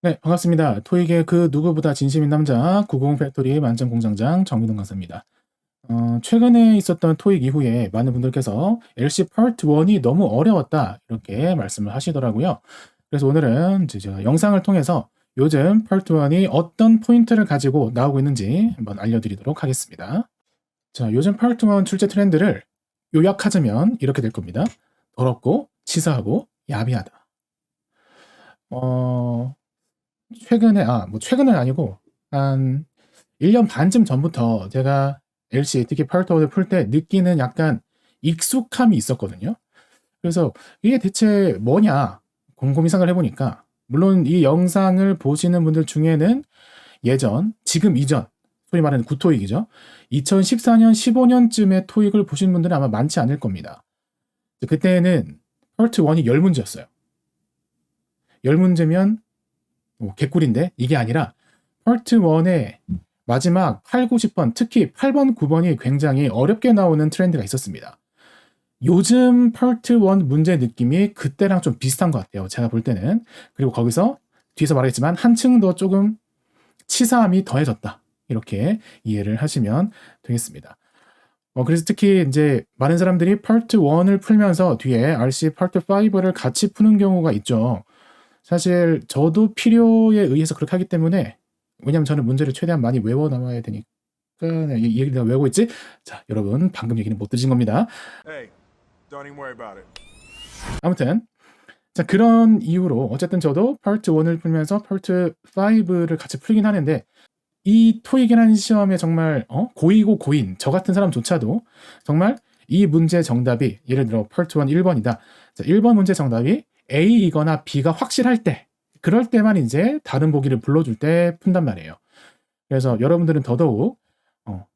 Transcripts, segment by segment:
네, 반갑습니다. 토익의 그 누구보다 진심인 남자 90 팩토리 만점 공장장 정민동 강사입니다. 최근에 있었던 토익 이후에 많은 분들께서 LC 파트 1이 너무 어려웠다 이렇게 말씀을 하시더라고요. 그래서 오늘은 이제 제가 영상을 통해서 요즘 파트 1이 어떤 포인트를 가지고 나오고 있는지 한번 알려드리도록 하겠습니다. 자, 요즘 파트 1 출제 트렌드를 요약하자면 이렇게 될 겁니다. 더럽고 치사하고 야비하다. 최근에 뭐 최근은 아니고 한 1년 반쯤 전부터 제가 LC 특히 파트 1을 풀 때 느끼는 약간 익숙함이 있었거든요. 그래서 이게 대체 뭐냐 곰곰이 생각을 해 보니까 물론 이 영상을 보시는 분들 중에는 예전, 지금 이전 소위 말하는 구토익이죠. 2014년, 15년쯤에 토익을 보신 분들은 아마 많지 않을 겁니다. 그때는 파트 1이 10문제였어요. 10문제면 개꿀인데 이게 아니라 파트 1의 마지막 8, 9, 10번, 특히 8번, 9번이 굉장히 어렵게 나오는 트렌드가 있었습니다. 요즘 파트 1 문제 느낌이 그때랑 좀 비슷한 것 같아요. 제가 볼 때는. 그리고 거기서 뒤에서 말하겠지만 한층 더 조금 치사함이 더해졌다. 이렇게 이해를 하시면 되겠습니다. 그래서 특히 이제 많은 사람들이 파트 1을 풀면서 뒤에 RC 파트 5를 같이 푸는 경우가 있죠. 사실 저도 필요에 의해서 그렇게 하기 때문에 왜냐면 저는 문제를 최대한 많이 외워 나와야 되니까 이 얘기를 내가 왜 하고 있지? 자, 여러분 방금 얘기는 못 들으신 겁니다. Hey, don't even worry about it. 아무튼 자, 그런 이유로 어쨌든 저도 파트 1을 풀면서 파트 5를 같이 풀긴 하는데 이 토익이라는 시험에 정말 고이고 고인 저 같은 사람조차도 정말 이 문제 정답이 예를 들어 파트 1 1번이다. 자, 1번 문제 정답이 A이거나 B가 확실할 때 그럴 때만 이제 다른 보기를 불러줄 때 푼단 말이에요. 그래서 여러분들은 더더욱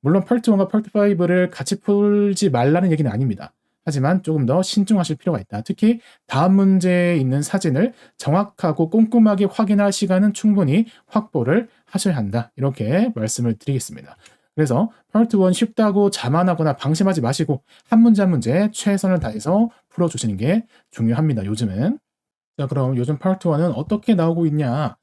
물론 파트 1과 파트 5를 같이 풀지 말라는 얘기는 아닙니다. 하지만 조금 더 신중하실 필요가 있다. 특히 다음 문제에 있는 사진을 정확하고 꼼꼼하게 확인할 시간은 충분히 확보를 하셔야 한다. 이렇게 말씀을 드리겠습니다. 그래서 파트 1 쉽다고 자만하거나 방심하지 마시고 한 문제 한 문제 최선을 다해서 풀어주시는 게 중요합니다. 요즘은. 자, 그럼 요즘 파트 1은 어떻게 나오고 있냐?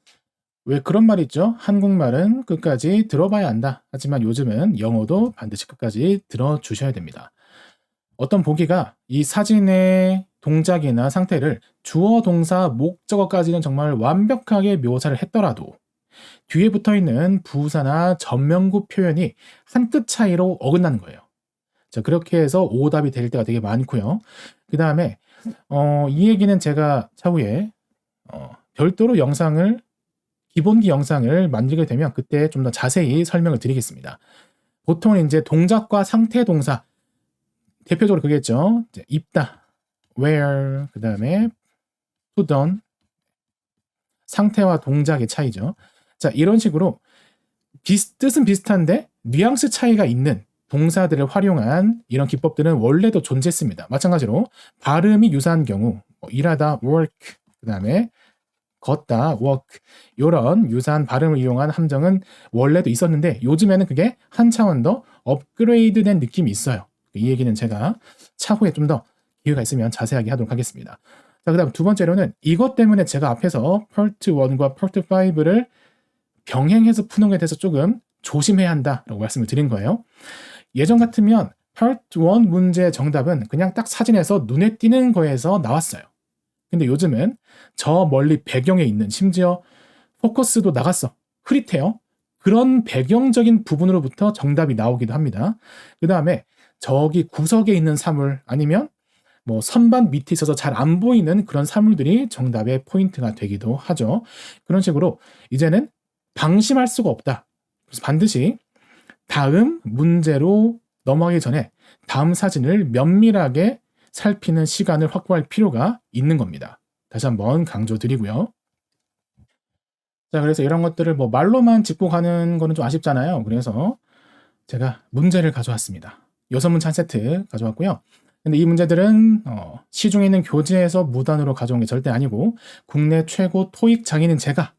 왜 그런 말 있죠? 한국말은 끝까지 들어봐야 한다. 하지만 요즘은 영어도 반드시 끝까지 들어주셔야 됩니다. 어떤 보기가 이 사진의 동작이나 상태를 주어, 동사, 목적어까지는 정말 완벽하게 묘사를 했더라도 뒤에 붙어있는 부사나 전명구 표현이 한 끗 차이로 어긋나는 거예요. 자, 그렇게 해서 오답이 될 때가 되게 많고요. 그 다음에 이 얘기는 제가 차후에 별도로 기본기 영상을 만들게 되면 그때 좀 더 자세히 설명을 드리겠습니다. 보통은 이제 동작과 상태 동사 대표적으로 그겠죠. 입다, where, 그 다음에 put on, 상태와 동작의 차이죠. 자, 이런 식으로 뜻은 비슷한데 뉘앙스 차이가 있는 동사들을 활용한 이런 기법들은 원래도 존재했습니다. 마찬가지로 발음이 유사한 경우 일하다, work, 그 다음에 걷다, walk 이런 유사한 발음을 이용한 함정은 원래도 있었는데 요즘에는 그게 한 차원 더 업그레이드된 느낌이 있어요. 이 얘기는 제가 차후에 좀 더 기회가 있으면 자세하게 하도록 하겠습니다. 자, 그 다음 두 번째로는 이것 때문에 제가 앞에서 파트 1과 파트 5를 병행해서 푸는 것에 대해서 조금 조심해야 한다라고 말씀을 드린 거예요. 예전 같으면 파트 1 문제 정답은 그냥 딱 사진에서 눈에 띄는 거에서 나왔어요. 근데 요즘은 저 멀리 배경에 있는 심지어 포커스도 나갔어. 흐릿해요. 그런 배경적인 부분으로부터 정답이 나오기도 합니다. 그 다음에 저기 구석에 있는 사물 아니면 뭐 선반 밑에 있어서 잘 안 보이는 그런 사물들이 정답의 포인트가 되기도 하죠. 그런 식으로 이제는 방심할 수가 없다. 그래서 반드시 다음 문제로 넘어가기 전에 다음 사진을 면밀하게 살피는 시간을 확보할 필요가 있는 겁니다. 다시 한번 강조드리고요. 자, 그래서 이런 것들을 뭐 말로만 짚고 가는 거는 좀 아쉽잖아요. 그래서 제가 문제를 가져왔습니다. 6문제 한 세트 가져왔고요. 근데 이 문제들은 시중에 있는 교재에서 무단으로 가져온 게 절대 아니고 국내 최고 토익 장인인 제가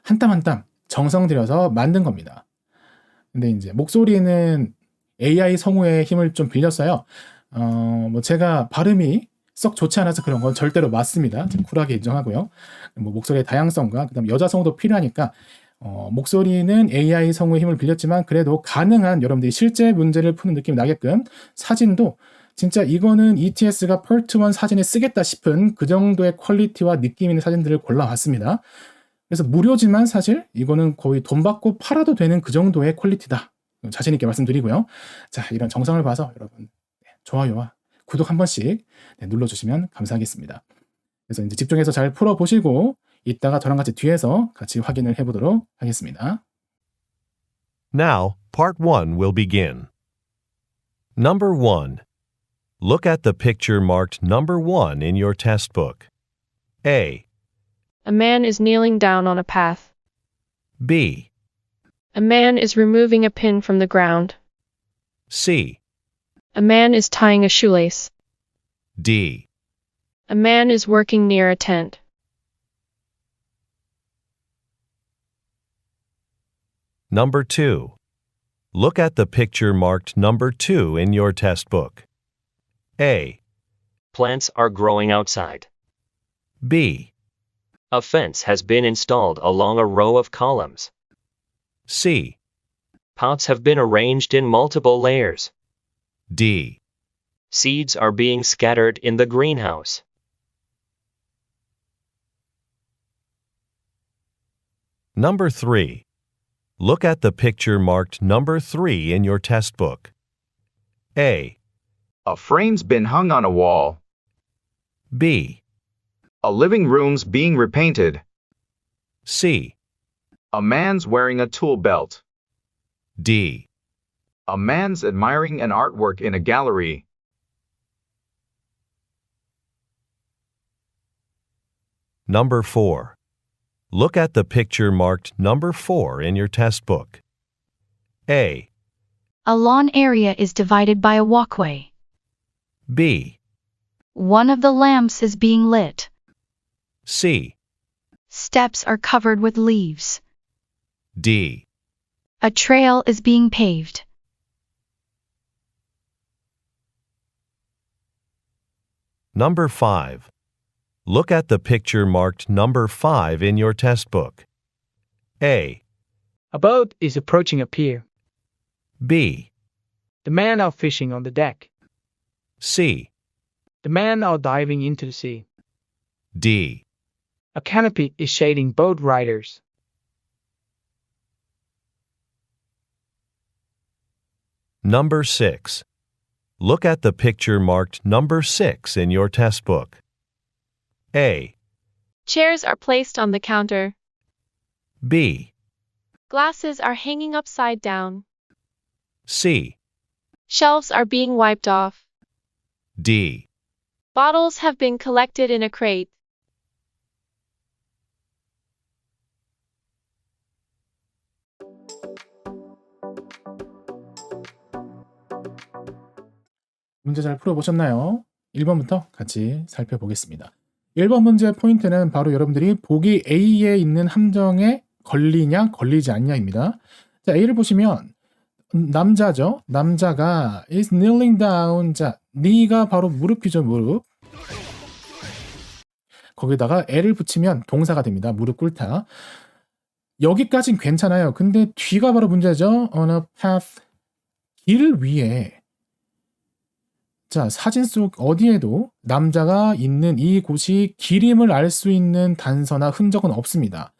한 땀 한 땀 정성 들여서 만든 겁니다. 근데 이제 목소리는 AI 성우의 힘을 좀 빌렸어요. 뭐 제가 발음이 썩 좋지 않아서 그런 건 절대로 맞습니다. 쿨하게 인정하고요. 뭐 목소리의 다양성과 그다음 여자 성우도 필요하니까 목소리는 AI 성우의 힘을 빌렸지만 그래도 가능한 여러분들이 실제 문제를 푸는 느낌이 나게끔 사진도 진짜 이거는 ETS가 Part 1 사진에 쓰겠다 싶은 그 정도의 퀄리티와 느낌 있는 사진들을 골라왔습니다. 그래서 무료지만 사실 이거는 거의 돈 받고 팔아도 되는 그 정도의 퀄리티다. 자신 있게 말씀드리고요. 자, 이런 정성을 봐서 여러분 좋아요와 구독 한 번씩 눌러주시면 감사하겠습니다. 그래서 이제 집중해서 잘 풀어보시고 이따가 저랑 같이 뒤에서 같이 확인을 해보도록 하겠습니다. Now, Part 1 will begin. Number 1. Look at the picture marked number 1 in your test book. A. A man is kneeling down on a path. B. A man is removing a pin from the ground. C. A man is tying a shoelace. D. A man is working near a tent. Number 2. Look at the picture marked number 2 in your test book. A. Plants are growing outside. B. A fence has been installed along a row of columns. C. Pots have been arranged in multiple layers. D. Seeds are being scattered in the greenhouse. Number 3. Look at the picture marked number 3 in your test book. A. A frame's been hung on a wall. B. A living room's being repainted. C. A man's wearing a tool belt. D. A man's admiring an artwork in a gallery. Number 4. Look at the picture marked number 4 in your test book. A. A lawn area is divided by a walkway. B. One of the lamps is being lit. C. Steps are covered with leaves. D. A trail is being paved. Number 5. Look at the picture marked number 5 in your test book. A. A boat is approaching a pier. B. The men are fishing on the deck. C. The men are diving into the sea. D. A canopy is shading boat riders. Number 6. Look at the picture marked number 6 in your test book. A. Chairs are placed on the counter. B. Glasses are hanging upside down. C. Shelves are being wiped off. D. Bottles have been collected in a crate. 문제 잘 풀어보셨나요? 1번부터 같이 살펴보겠습니다. 1번 문제의 포인트는 바로 여러분들이 보기 A에 있는 함정에 걸리냐 걸리지 않냐입니다. 자, A를 보시면 남자죠. 남자가 is kneeling down. 자, knee가 바로 무릎이죠. 무릎. 거기다가 L을 붙이면 동사가 됩니다. 무릎 꿇다. 여기까진 괜찮아요. 근데 뒤가 바로 문제죠. on a path. 길 위에. 자, 사진 속 어디에도 남자가 있는 이 곳이 길임을 알 수 있는 단서나 흔적은 없습니다.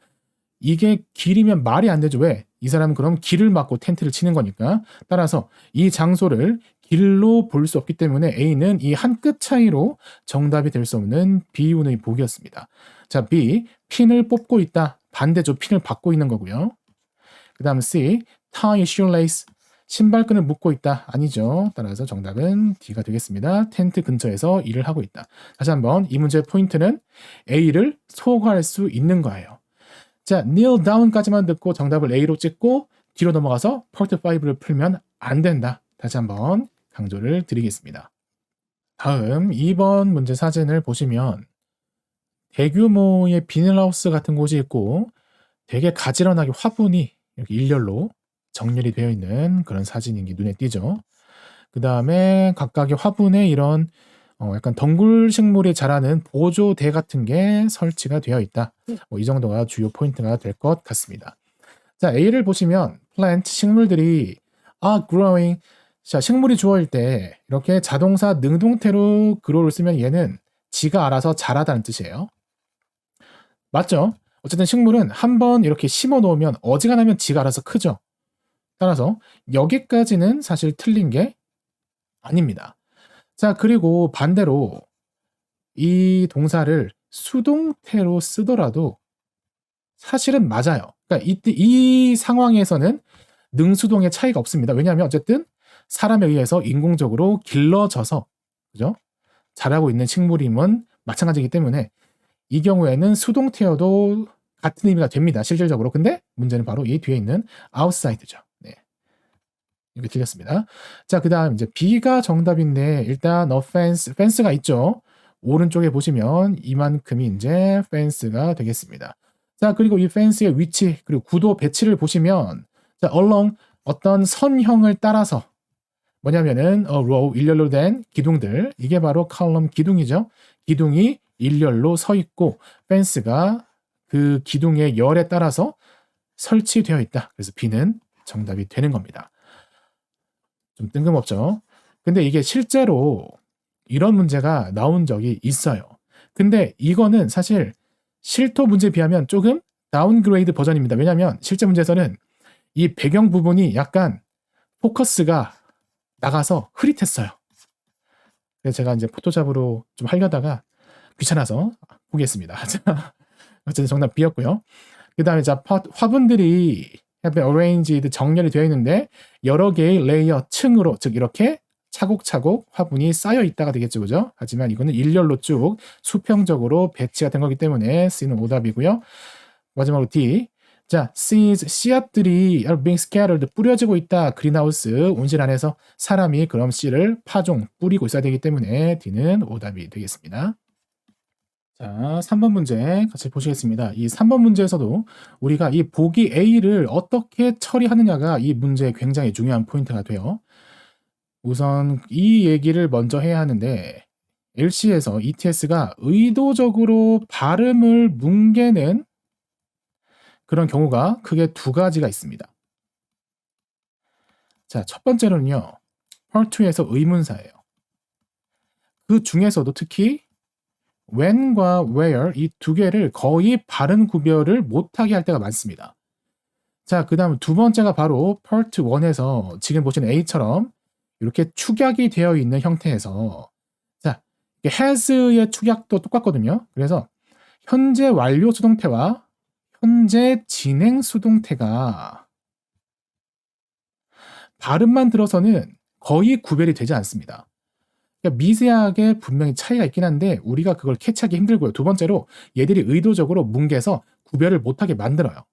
이게 길이면 말이 안 되죠. 왜? 이 사람은 그럼 길을 막고 텐트를 치는 거니까. 따라서 이 장소를 길로 볼 수 없기 때문에 A는 이 한 끗 차이로 정답이 될 수 없는 B운의 보기였습니다. 자, B. 핀을 뽑고 있다. 반대죠. 핀을 받고 있는 거고요. 그 다음 C. tie shoelace. 신발끈을 묶고 있다. 아니죠. 따라서 정답은 D가 되겠습니다. 텐트 근처에서 일을 하고 있다. 다시 한번 이 문제의 포인트는 A를 소거할 수 있는 거예요. 자, kneel down까지만 듣고 정답을 A로 찍고 뒤로 넘어가서 part 5를 풀면 안 된다. 다시 한번 강조를 드리겠습니다. 다음 2번 문제 사진을 보시면 대규모의 비닐하우스 같은 곳이 있고 되게 가지런하게 화분이 이렇게 일렬로 정렬이 되어 있는 그런 사진이 눈에 띄죠. 그 다음에 각각의 화분에 이런 약간 덩굴 식물이 자라는 보조대 같은 게 설치가 되어 있다. 이 정도가 주요 포인트가 될 것 같습니다. 자, A를 보시면 plant 식물들이 are growing. 자, 식물이 주어일 때 이렇게 자동사 능동태로 grow를 쓰면 얘는 지가 알아서 자라다는 뜻이에요. 맞죠? 어쨌든 식물은 한번 이렇게 심어 놓으면 어지간하면 지가 알아서 크죠. 따라서 여기까지는 사실 틀린 게 아닙니다. 자, 그리고 반대로 이 동사를 수동태로 쓰더라도 사실은 맞아요. 그러니까 이 상황에서는 능수동의 차이가 없습니다. 왜냐하면 어쨌든 사람에 의해서 인공적으로 길러져서 그죠? 자라고 있는 식물임은 마찬가지이기 때문에 이 경우에는 수동태여도 같은 의미가 됩니다. 실질적으로. 근데 문제는 바로 이 뒤에 있는 outside죠. 네. 이렇게 틀렸습니다. 자, 그 다음 이제 B가 정답인데 일단 offense, fence가 있죠. 오른쪽에 보시면 이만큼이 이제 fence가 되겠습니다. 자, 그리고 이 fence의 위치 그리고 구도 배치를 보시면 자, along 어떤 선형을 따라서 뭐냐면은 row 일렬로 된 기둥들 이게 바로 column 기둥이죠. 기둥이 일렬로 서 있고 fence가 그 기둥의 열에 따라서 설치되어 있다. 그래서 B는 정답이 되는 겁니다. 좀 뜬금없죠. 근데 이게 실제로 이런 문제가 나온 적이 있어요. 근데 이거는 사실 실토 문제에 비하면 조금 다운그레이드 버전입니다. 왜냐하면 실제 문제에서는 이 배경 부분이 약간 포커스가 나가서 흐릿했어요. 그래서 제가 이제 포토샵으로 좀 하려다가 귀찮아서 포기했습니다. 어쨌든 정답 B였고요. 그 다음에 자, 화분들이 have been arranged 정렬이 되어 있는데 여러 개의 레이어 층으로 즉 이렇게 차곡차곡 화분이 쌓여 있다가 되겠죠, 그죠? 하지만 이거는 일렬로 쭉 수평적으로 배치가 된 거기 때문에 C는 오답이고요. 마지막으로 D. 자, seeds 씨앗들이 are being scattered 뿌려지고 있다. 그린하우스 온실 안에서 사람이 그럼 씨를 파종 뿌리고 있어야 되기 때문에 D는 오답이 되겠습니다. 자, 3번 문제 같이 보시겠습니다. 이 3번 문제에서도 우리가 이 보기 A를 어떻게 처리하느냐가 이 문제의 굉장히 중요한 포인트가 돼요. 우선 이 얘기를 먼저 해야 하는데 LC에서 ETS가 의도적으로 발음을 뭉개는 그런 경우가 크게 두 가지가 있습니다. 자, 첫 번째로는요. Part 2에서 의문사예요. 그 중에서도 특히 when과 where 이 두 개를 거의 발음 구별을 못하게 할 때가 많습니다. 자, 그 다음 두 번째가 바로 Part 1에서 지금 보시는 A처럼 이렇게 축약이 되어 있는 형태에서 자, has의 축약도 똑같거든요. 그래서 현재 완료 수동태와 현재 진행 수동태가 발음만 들어서는 거의 구별이 되지 않습니다. 그러니까 미세하게 분명히 차이가 있긴 한데 우리가 그걸 캐치하기 힘들고요. 두 번째로 얘들이 의도적으로 뭉개서 구별을 못하게 만들어요.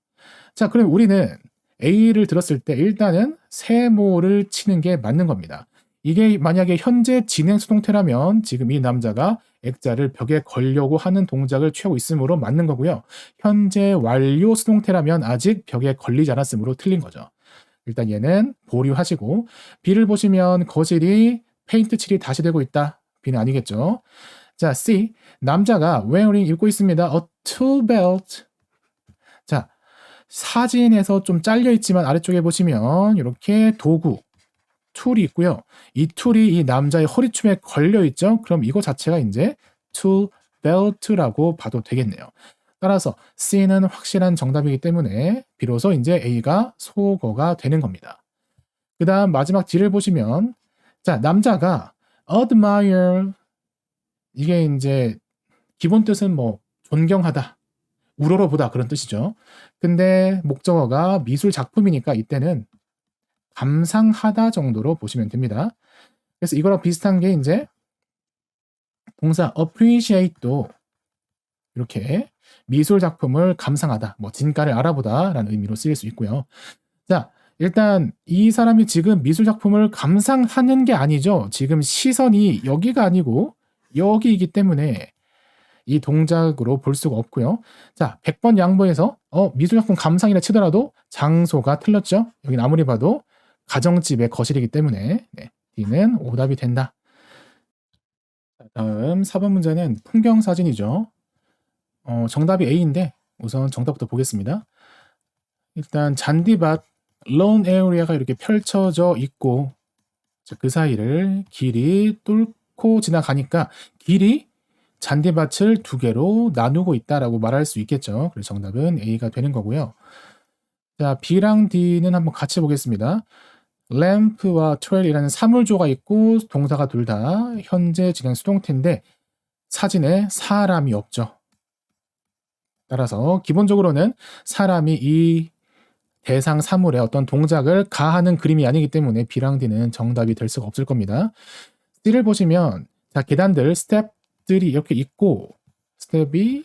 자, 그럼 우리는 A를 들었을 때 일단은 세모를 치는 게 맞는 겁니다. 이게 만약에 현재 진행 수동태라면 지금 이 남자가 액자를 벽에 걸려고 하는 동작을 취하고 있으므로 맞는 거고요. 현재 완료 수동태라면 아직 벽에 걸리지 않았으므로 틀린 거죠. 일단 얘는 보류하시고 B를 보시면 거실이 페인트 칠이 다시 되고 있다. B는 아니겠죠. 자, C. 남자가 wearing 입고 있습니다. A tool belt. 자, 사진에서 좀 잘려 있지만 아래쪽에 보시면 이렇게 도구 툴이 있고요. 이 툴이 이 남자의 허리춤에 걸려 있죠. 그럼 이거 자체가 이제 tool belt라고 봐도 되겠네요. 따라서 C는 확실한 정답이기 때문에 비로소 이제 A가 소거가 되는 겁니다. 그 다음 마지막 D를 보시면 자, 남자가 admire 이게 이제 기본 뜻은 뭐 존경하다, 우러러보다 그런 뜻이죠. 근데 목적어가 미술 작품이니까 이때는 감상하다 정도로 보시면 됩니다. 그래서 이거랑 비슷한 게 이제 동사 appreciate도 이렇게 미술 작품을 감상하다, 뭐 진가를 알아보다 라는 의미로 쓰일 수 있고요. 자, 일단 이 사람이 지금 미술 작품을 감상하는 게 아니죠. 지금 시선이 여기가 아니고 여기이기 때문에 이 동작으로 볼 수가 없고요. 자, 100번 양보해서 미술 작품 감상이라 치더라도 장소가 틀렸죠. 여기는 아무리 봐도 가정집의 거실이기 때문에 네, D는 오답이 된다. 다음 4번 문제는 풍경 사진이죠. 정답이 A인데 우선 정답부터 보겠습니다. 일단 잔디밭 론 에어리아가 이렇게 펼쳐져 있고 그 사이를 길이 뚫고 지나가니까 길이 잔디밭을 두 개로 나누고 있다라고 말할 수 있겠죠. 그래서 정답은 A가 되는 거고요. 자, B랑 D는 한번 같이 보겠습니다. 램프와 트레일이라는 사물조가 있고 동사가 둘 다 현재 진행 수동태인데 사진에 사람이 없죠. 따라서 기본적으로는 사람이 이 대상 사물에 어떤 동작을 가하는 그림이 아니기 때문에 B랑 D는 정답이 될 수가 없을 겁니다. C를 보시면 자, 계단들 스텝들이 이렇게 있고 스텝이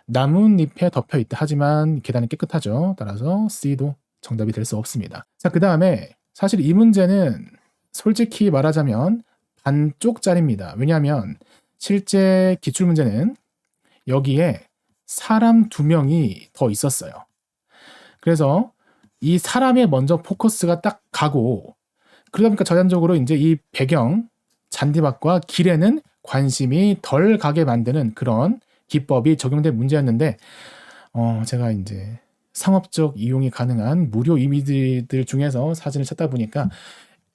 나뭇잎에 덮여 있다. 하지만 계단이 깨끗하죠. 따라서 C도 정답이 될 수 없습니다. 자, 그 다음에 사실 이 문제는 솔직히 말하자면 반쪽짜리입니다. 왜냐하면 실제 기출문제는 여기에 사람 2명이 더 있었어요. 그래서 이 사람에 먼저 포커스가 딱 가고 그러다 보니까 자연적으로 이제 이 배경, 잔디밭과 길에는 관심이 덜 가게 만드는 그런 기법이 적용된 문제였는데 제가 이제 상업적 이용이 가능한 무료 이미지들 중에서 사진을 찾다 보니까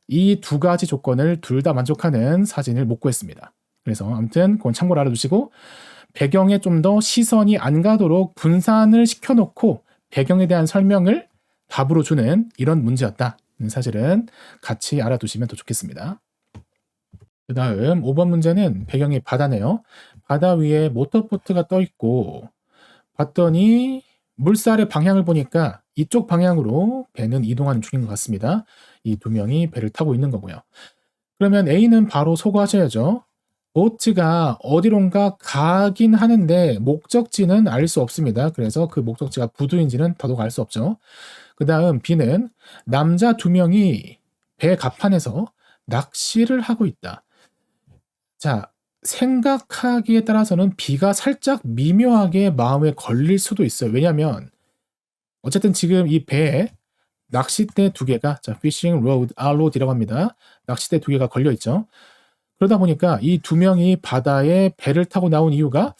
이 두 가지 조건을 둘 다 만족하는 사진을 못 구했습니다. 그래서 아무튼 그건 참고로 알아두시고 배경에 좀 더 시선이 안 가도록 분산을 시켜놓고 배경에 대한 설명을 답으로 주는 이런 문제였다. 사실은 같이 알아두시면 더 좋겠습니다. 그 다음 5번 문제는 배경이 바다네요. 바다 위에 모터보트가 떠 있고 봤더니 물살의 방향을 보니까 이쪽 방향으로 배는 이동하는 중인 것 같습니다. 이 두 명이 배를 타고 있는 거고요. 그러면 A는 바로 소거하셔야죠. 보트가 어디론가 가긴 하는데 목적지는 알 수 없습니다. 그래서 그 목적지가 부두인지는 더더욱 알 수 없죠. 그 다음 B는 남자 2명이 배 갑판에서 낚시를 하고 있다. 자, 생각하기에 따라서는 B가 살짝 미묘하게 마음에 걸릴 수도 있어요. 왜냐하면 어쨌든 지금 이 배에 낚싯대 2개가 자, fishing rod, ROD라고 합니다. 낚싯대 2개가 걸려 있죠. 그러다 보니까 이 2명이 바다에 배를 타고 나온 이유가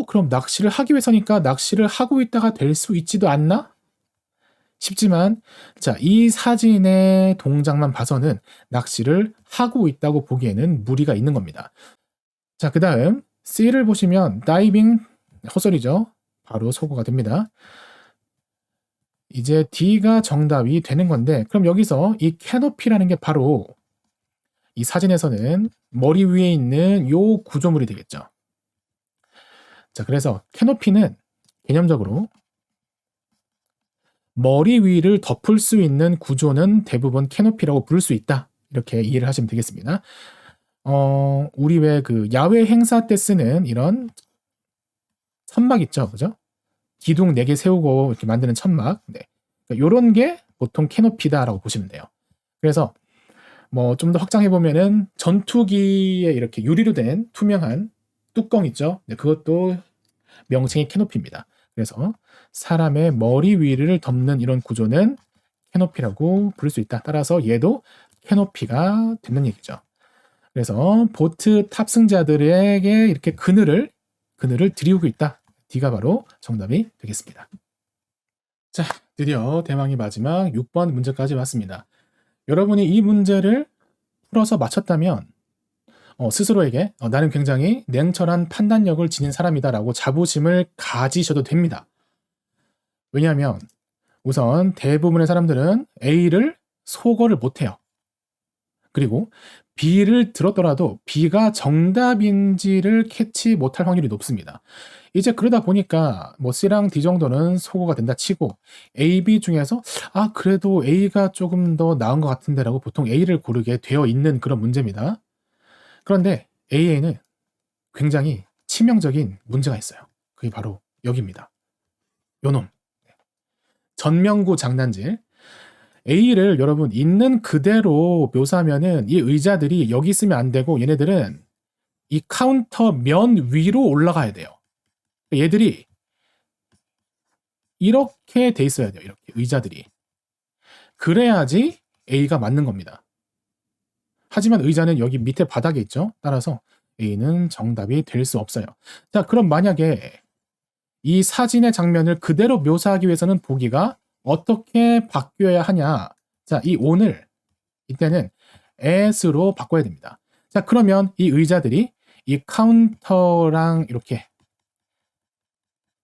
그럼 낚시를 하기 위해서니까 낚시를 하고 있다가 될 수 있지도 않나? 싶지만 자, 이 사진의 동작만 봐서는 낚시를 하고 있다고 보기에는 무리가 있는 겁니다. 자, 그 다음 C를 보시면 다이빙 헛소리죠. 바로 소거가 됩니다. 이제 D가 정답이 되는 건데 그럼 여기서 이 캐노피라는 게 바로 이 사진에서는 머리 위에 있는 요 구조물이 되겠죠. 자, 그래서 캐노피는 개념적으로 머리 위를 덮을 수 있는 구조는 대부분 캐노피라고 부를 수 있다. 이렇게 이해를 하시면 되겠습니다. 우리 왜 그 야외 행사 때 쓰는 이런 천막 있죠, 그죠? 기둥 4개 세우고 이렇게 만드는 천막, 네, 그러니까 이런 게 보통 캐노피다라고 보시면 돼요. 그래서 뭐 좀 더 확장해 보면은 전투기에 이렇게 유리로 된 투명한 뚜껑 있죠, 네, 그것도 명칭이 캐노피입니다. 그래서 사람의 머리 위를 덮는 이런 구조는 캐노피라고 부를 수 있다. 따라서 얘도 캐노피가 되는 얘기죠. 그래서 보트 탑승자들에게 이렇게 그늘을 들이우고 있다. D가 바로 정답이 되겠습니다. 자, 드디어 대망의 마지막 6번 문제까지 왔습니다. 여러분이 이 문제를 풀어서 맞췄다면 스스로에게 나는 굉장히 냉철한 판단력을 지닌 사람이다 라고 자부심을 가지셔도 됩니다. 왜냐하면 우선 대부분의 사람들은 A를 소거를 못해요. 그리고 B를 들었더라도 B가 정답인지를 캐치 못할 확률이 높습니다. 이제 그러다 보니까 뭐 C랑 D 정도는 소거가 된다 치고 A, B 중에서 그래도 A가 조금 더 나은 것 같은데 라고 보통 A를 고르게 되어 있는 그런 문제입니다. 그런데 AA는 굉장히 치명적인 문제가 있어요. 그게 바로 여기입니다. 요놈. 전명구 장난질. A를 여러분 있는 그대로 묘사하면은 이 의자들이 여기 있으면 안 되고 얘네들은 이 카운터 면 위로 올라가야 돼요. 얘들이 이렇게 돼 있어야 돼요. 이렇게 의자들이. 그래야지 A가 맞는 겁니다. 하지만 의자는 여기 밑에 바닥에 있죠. 따라서 A는 정답이 될 수 없어요. 자, 그럼 만약에 이 사진의 장면을 그대로 묘사하기 위해서는 보기가 어떻게 바뀌어야 하냐? 자, 이 on을 이때는 as로 바꿔야 됩니다. 자, 그러면 이 의자들이 이 카운터랑 이렇게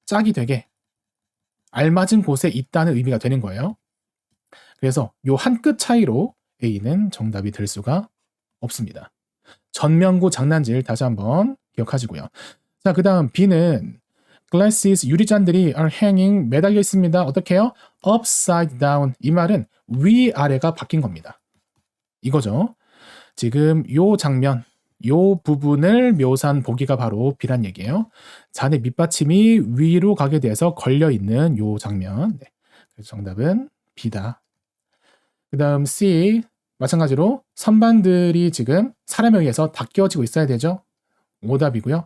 짝이 되게 알맞은 곳에 있다는 의미가 되는 거예요. 그래서 요 한 끗 차이로 A는 정답이 될 수가 없습니다. 전면구 장난질 다시 한번 기억하시고요. 자, 그 다음 B는 glasses 유리잔들이 are hanging 매달려 있습니다. 어떻게 해요? upside down. 이 말은 위아래가 바뀐 겁니다. 이거죠. 지금 요 장면, 요 부분을 묘사한 보기가 바로 B란 얘기예요. 잔의 밑받침이 위로 가게 돼서 걸려있는 요 장면. 네. 그래서 정답은 B다. 그 다음 C, 마찬가지로 선반들이 지금 사람에 의해서 다 끼워지고 있어야 되죠. 오답이고요.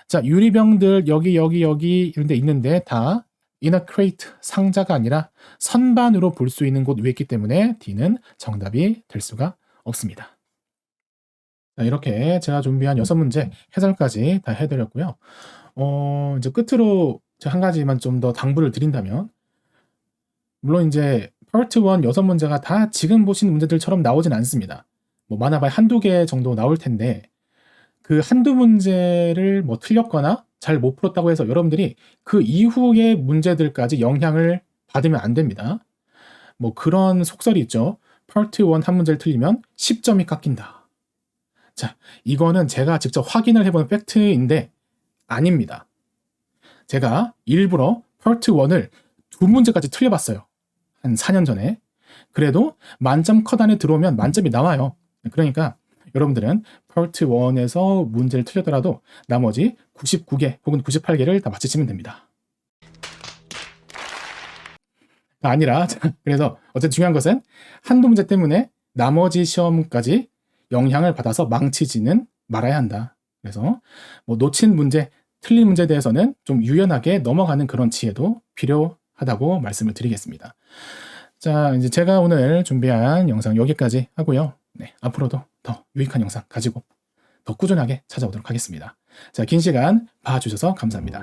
자, 유리병들 여기 이런 데 있는데 다 in a crate, 상자가 아니라 선반으로 볼 수 있는 곳 위에 있기 때문에 D는 정답이 될 수가 없습니다. 자, 이렇게 제가 준비한 6문제 해설까지 다 해드렸고요. 이제 끝으로 제가 한 가지만 좀 더 당부를 드린다면, 물론 이제 파트 1 6문제가 다 지금 보신 문제들처럼 나오진 않습니다. 뭐 많아봐야 한두 개 정도 나올 텐데, 그 한두 문제를 뭐 틀렸거나 잘 못 풀었다고 해서 여러분들이 그 이후의 문제들까지 영향을 받으면 안 됩니다. 뭐 그런 속설이 있죠. 파트 1 한 문제를 틀리면 10점이 깎인다. 자, 이거는 제가 직접 확인을 해본 팩트인데 아닙니다. 제가 일부러 파트 1을 2문제까지 틀려봤어요. 한 4년 전에. 그래도 만점 컷 안에 들어오면 만점이 나와요. 그러니까 여러분들은 파트 1에서 문제를 틀렸더라도 나머지 99개 혹은 98개를 다 맞히시면 됩니다. 아니라 그래서 어쨌든 중요한 것은 한두 문제 때문에 나머지 시험까지 영향을 받아서 망치지는 말아야 한다. 그래서 뭐 놓친 문제, 틀린 문제에 대해서는 좀 유연하게 넘어가는 그런 지혜도 필요하다고 말씀을 드리겠습니다. 자, 이제 제가 오늘 준비한 영상 여기까지 하고요. 네, 앞으로도 더 유익한 영상 가지고 더 꾸준하게 찾아오도록 하겠습니다. 자, 긴 시간 봐주셔서 감사합니다.